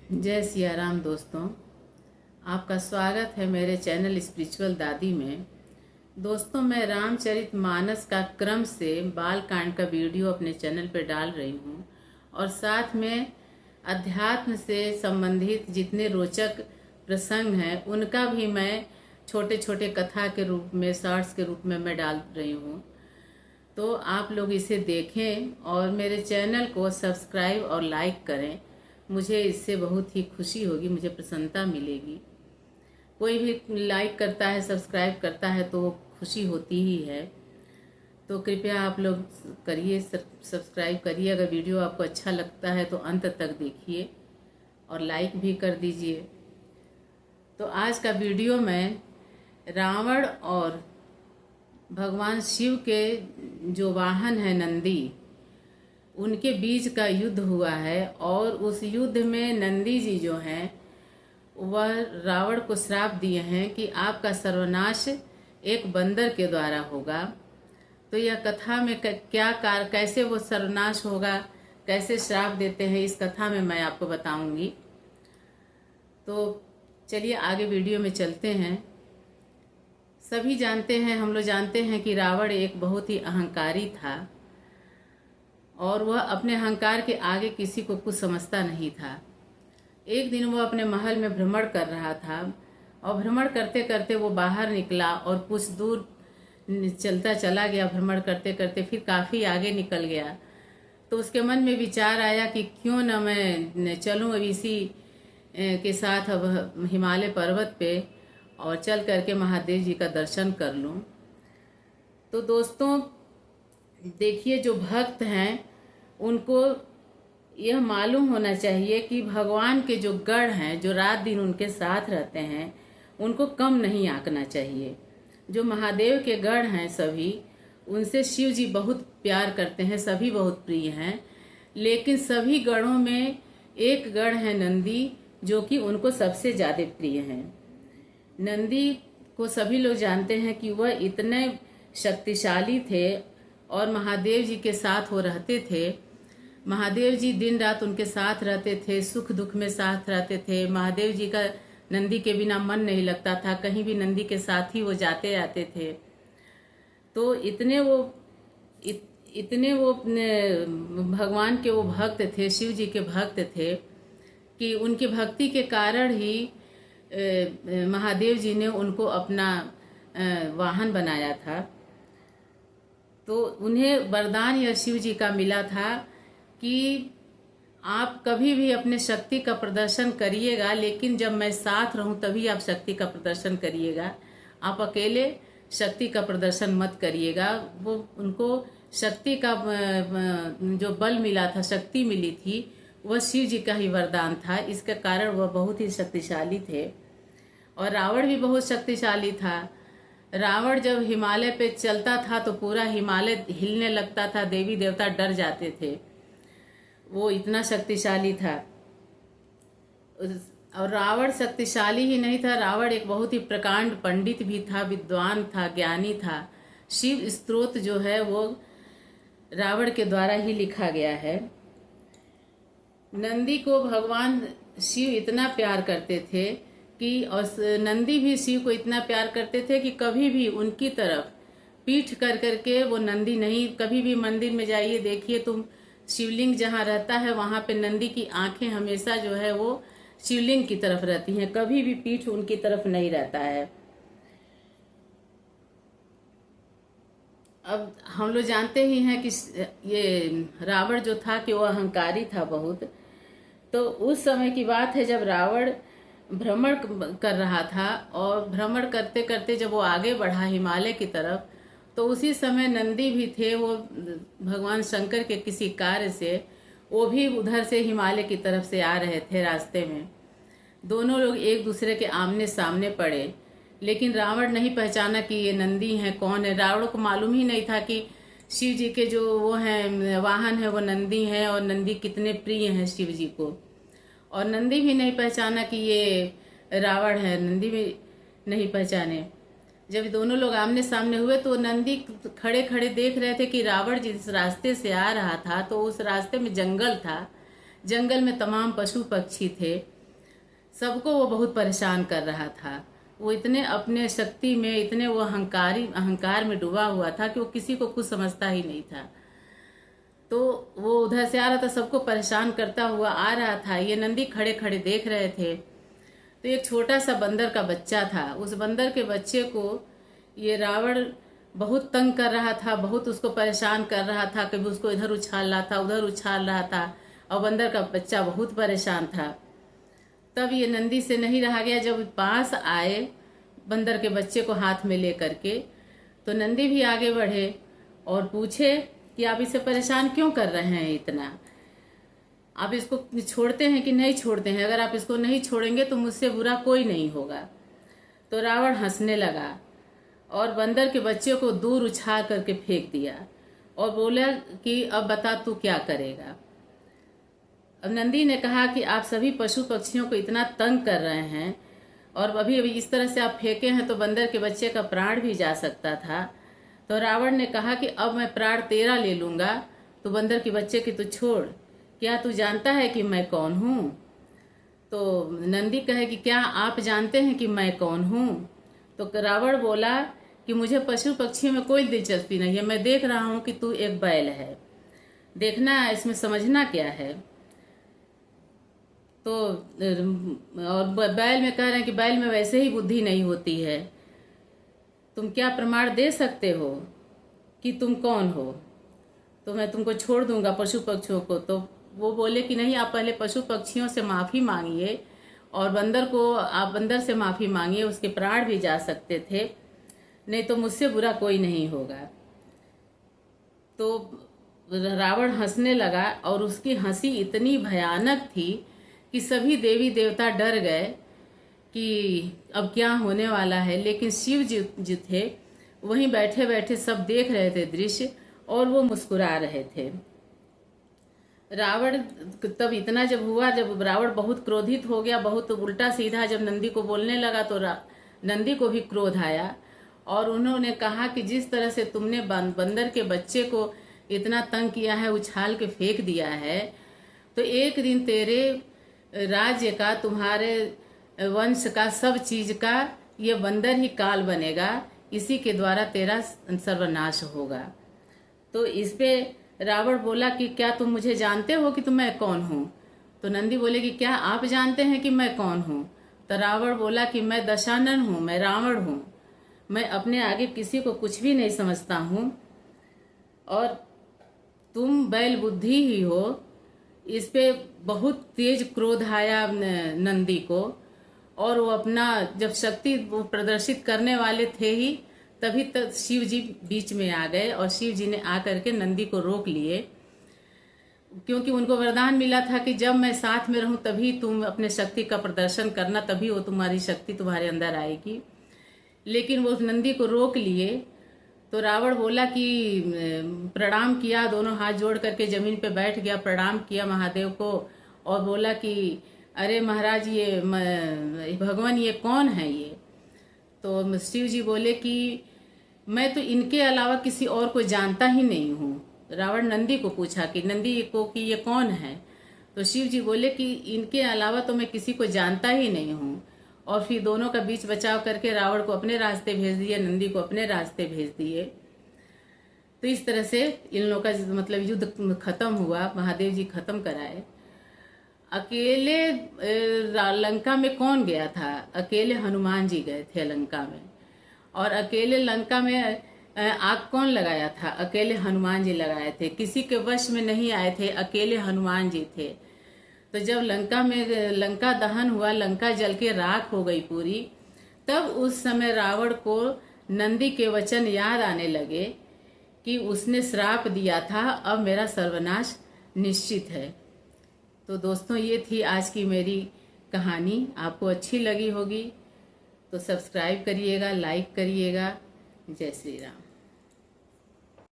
जय सिया राम दोस्तों, आपका स्वागत है मेरे चैनल स्पिरिचुअल दादी में। दोस्तों, मैं रामचरितमानस का क्रम से बाल कांड का वीडियो अपने चैनल पर डाल रही हूँ और साथ में अध्यात्म से संबंधित जितने रोचक प्रसंग हैं उनका भी मैं छोटे छोटे कथा के रूप में, शॉर्ट्स के रूप में मैं डाल रही हूँ। तो आप लोग इसे देखें और मेरे चैनल को सब्सक्राइब और लाइक करें। मुझे इससे बहुत ही खुशी होगी, मुझे प्रसन्नता मिलेगी। कोई भी लाइक करता है, सब्सक्राइब करता है तो खुशी होती ही है। तो कृपया आप लोग करिए, सब्सक्राइब करिए। अगर वीडियो आपको अच्छा लगता है तो अंत तक देखिए और लाइक भी कर दीजिए। तो आज का वीडियो में रावण और भगवान शिव के जो वाहन है नंदी, उनके बीच का युद्ध हुआ है और उस युद्ध में नंदी जी जो हैं वह रावण को श्राप दिए हैं कि आपका सर्वनाश एक बंदर के द्वारा होगा। तो यह कथा में कैसे वो सर्वनाश होगा, कैसे श्राप देते हैं, इस कथा में मैं आपको बताऊंगी। तो चलिए आगे वीडियो में चलते हैं। सभी जानते हैं, हम लोग जानते हैं कि रावण एक बहुत ही अहंकारी था और वह अपने अहंकार के आगे किसी को कुछ समझता नहीं था। एक दिन वो अपने महल में भ्रमण कर रहा था और भ्रमण करते करते वो बाहर निकला और कुछ दूर चलता चला गया। भ्रमण करते करते फिर काफ़ी आगे निकल गया। तो उसके मन में विचार आया कि क्यों न मैं चलूं अब इसी के साथ अब हिमालय पर्वत पे और चल करके महादेव जी का दर्शन कर लूं। तो दोस्तों देखिए, जो भक्त हैं उनको यह मालूम होना चाहिए कि भगवान के जो गढ़ हैं, जो रात दिन उनके साथ रहते हैं, उनको कम नहीं आंकना चाहिए। जो महादेव के गढ़ हैं सभी, उनसे शिव जी बहुत प्यार करते हैं, सभी बहुत प्रिय हैं। लेकिन सभी गढ़ों में एक गढ़ है नंदी, जो कि उनको सबसे ज़्यादा प्रिय हैं। नंदी को सभी लोग जानते हैं कि वह इतने शक्तिशाली थे और महादेव जी के साथ वो रहते थे। महादेव जी दिन रात उनके साथ रहते थे, सुख दुख में साथ रहते थे। महादेव जी का नंदी के बिना मन नहीं लगता था, कहीं भी नंदी के साथ ही वो जाते आते थे। तो इतने वो भगवान के वो भक्त थे, शिव जी के भक्त थे कि उनकी भक्ति के कारण ही महादेव जी ने उनको अपना वाहन बनाया था। तो उन्हें वरदान या शिव जी का मिला था कि आप कभी भी अपने शक्ति का प्रदर्शन करिएगा, लेकिन जब मैं साथ रहूं तभी आप शक्ति का प्रदर्शन करिएगा। आप अकेले शक्ति का प्रदर्शन मत करिएगा। वो उनको शक्ति का जो बल मिला था, शक्ति मिली थी, वह शिव जी का ही वरदान था। इसके कारण वह बहुत ही शक्तिशाली थे। और रावण भी बहुत शक्तिशाली था। रावण जब हिमालय पे चलता था तो पूरा हिमालय हिलने लगता था, देवी देवता डर जाते थे, वो इतना शक्तिशाली था। और रावण शक्तिशाली ही नहीं था, रावण एक बहुत ही प्रकांड पंडित भी था, विद्वान था, ज्ञानी था। शिव स्तोत्र जो है वो रावण के द्वारा ही लिखा गया है। नंदी को भगवान शिव इतना प्यार करते थे कि, और नंदी भी शिव को इतना प्यार करते थे कि कभी भी उनकी तरफ पीठ कर करके वो नंदी नहीं। कभी भी मंदिर में जाइए, देखिए तुम, शिवलिंग जहाँ रहता है वहाँ पे नंदी की आंखें हमेशा जो है वो शिवलिंग की तरफ रहती हैं, कभी भी पीठ उनकी तरफ नहीं रहता है। अब हम लोग जानते ही हैं कि ये रावण जो था कि वो अहंकारी था बहुत। तो उस समय की बात है जब रावण भ्रमण कर रहा था और भ्रमण करते करते जब वो आगे बढ़ा हिमालय की तरफ, तो उसी समय नंदी भी थे। वो भगवान शंकर के किसी कार्य से वो भी उधर से हिमालय की तरफ से आ रहे थे। रास्ते में दोनों लोग एक दूसरे के आमने सामने पड़े, लेकिन रावण नहीं पहचाना कि ये नंदी हैं, कौन है। रावण को मालूम ही नहीं था कि शिव जी के जो वो हैं वाहन है वो नंदी हैं और नंदी कितने प्रिय हैं शिव जी को। और नंदी भी नहीं पहचाना कि ये रावण है, नंदी भी नहीं पहचाने। जब दोनों लोग आमने सामने हुए तो नंदी खड़े खड़े देख रहे थे कि रावण जिस रास्ते से आ रहा था तो उस रास्ते में जंगल था। जंगल में तमाम पशु पक्षी थे सबको वो बहुत परेशान कर रहा था। वो इतने अपने शक्ति में, इतने वो अहंकार में डूबा हुआ था कि वो किसी को कुछ समझता ही नहीं था। तो वो उधर से आ रहा था, सबको परेशान करता हुआ आ रहा था। ये नंदी खड़े खड़े देख रहे थे। तो एक छोटा सा बंदर का बच्चा था। उस बंदर के बच्चे को ये रावण बहुत तंग कर रहा था, बहुत उसको परेशान कर रहा था। कभी उसको इधर उछाल रहा था, उधर उछाल रहा था, और बंदर का बच्चा बहुत परेशान था। तब ये नंदी से नहीं रहा गया। जब पास आए बंदर के बच्चे को हाथ में ले करके, तो नंदी भी आगे बढ़े और पूछे कि आप इसे परेशान क्यों कर रहे हैं इतना, आप इसको छोड़ते हैं कि नहीं छोड़ते हैं? अगर आप इसको नहीं छोड़ेंगे तो मुझसे बुरा कोई नहीं होगा। तो रावण हंसने लगा और बंदर के बच्चे को दूर उछाल करके फेंक दिया और बोला कि अब बता तू क्या करेगा। अब नंदी ने कहा कि आप सभी पशु पक्षियों को इतना तंग कर रहे हैं और अभी अभी इस तरह से आप फेंके हैं तो बंदर के बच्चे का प्राण भी जा सकता था। तो रावण ने कहा कि अब मैं प्राण तेरा ले लूंगा, तो बंदर के बच्चे की तो छोड़, क्या तू जानता है कि मैं कौन हूँ? तो नंदी कहे कि क्या आप जानते हैं कि मैं कौन हूँ? तो रावण बोला कि मुझे पशु पक्षियों में कोई दिलचस्पी नहीं है, मैं देख रहा हूँ कि तू एक बैल है, देखना इसमें समझना क्या है। तो और बैल में कह रहे हैं कि बैल में वैसे ही बुद्धि नहीं होती है, तुम क्या प्रमाण दे सकते हो कि तुम कौन हो? तो मैं तुमको छोड़ दूंगा पशु पक्षियों को। तो वो बोले कि नहीं, आप पहले पशु पक्षियों से माफ़ी मांगिए और बंदर को आप बंदर से माफ़ी मांगिए, उसके प्राण भी जा सकते थे, नहीं तो मुझसे बुरा कोई नहीं होगा। तो रावण हंसने लगा और उसकी हंसी इतनी भयानक थी कि सभी देवी देवता डर गए कि अब क्या होने वाला है। लेकिन शिव जी थे वहीं बैठे बैठे, सब देख रहे थे दृश्य और वो मुस्कुरा रहे थे। रावण तब इतना जब हुआ, जब रावण बहुत क्रोधित हो गया, बहुत उल्टा सीधा जब नंदी को बोलने लगा, तो नंदी को भी क्रोध आया और उन्होंने कहा कि जिस तरह से तुमने बंदर के बच्चे को इतना तंग किया है, उछाल के फेंक दिया है, तो एक दिन तेरे राज्य का, तुम्हारे वंश का, सब चीज का ये बंदर ही काल बनेगा, इसी के द्वारा तेरा सर्वनाश होगा। तो इस पे रावण बोला कि क्या तुम मुझे जानते हो कि मैं कौन हूँ? तो नंदी बोले कि क्या आप जानते हैं कि मैं कौन हूँ? तो रावण बोला कि मैं दशानन हूँ, मैं रावण हूँ, मैं अपने आगे किसी को कुछ भी नहीं समझता हूँ और तुम बैल बुद्धि ही हो। इस पे बहुत तेज क्रोध आया नंदी को और वो अपना जब शक्ति वो प्रदर्शित करने वाले थे ही, तभी तक शिव जी बीच में आ गए और शिव जी ने आकर के नंदी को रोक लिए, क्योंकि उनको वरदान मिला था कि जब मैं साथ में रहूं तभी तुम अपने शक्ति का प्रदर्शन करना, तभी वो तुम्हारी शक्ति तुम्हारे अंदर आएगी। लेकिन वो नंदी को रोक लिए। तो रावण बोला कि प्रणाम किया, दोनों हाथ जोड़ करके जमीन पे बैठ गया, प्रणाम किया महादेव को और बोला कि अरे महाराज, ये भगवान ये कौन है ये? तो शिव जी बोले कि मैं तो इनके अलावा किसी और को जानता ही नहीं हूँ। रावण नंदी को पूछा कि नंदी को कि ये कौन है? तो शिव जी बोले कि इनके अलावा तो मैं किसी को जानता ही नहीं हूँ। और फिर दोनों का बीच बचाव करके रावण को अपने रास्ते भेज दिए, नंदी को अपने रास्ते भेज दिए। तो इस तरह से इन लोगों का मतलब युद्ध खत्म हुआ, महादेव जी खत्म कराए। अकेले लंका में कौन गया था? अकेले हनुमान जी गए थे लंका में। और अकेले लंका में आग कौन लगाया था? अकेले हनुमान जी लगाए थे, किसी के वश में नहीं आए थे, अकेले हनुमान जी थे। तो जब लंका दहन हुआ, लंका जल के राख हो गई पूरी, तब उस समय रावण को नंदी के वचन याद आने लगे कि उसने श्राप दिया था, अब मेरा सर्वनाश निश्चित है। तो दोस्तों, ये थी आज की मेरी कहानी। आपको अच्छी लगी होगी तो सब्सक्राइब करिएगा, लाइक करिएगा। जय श्री राम।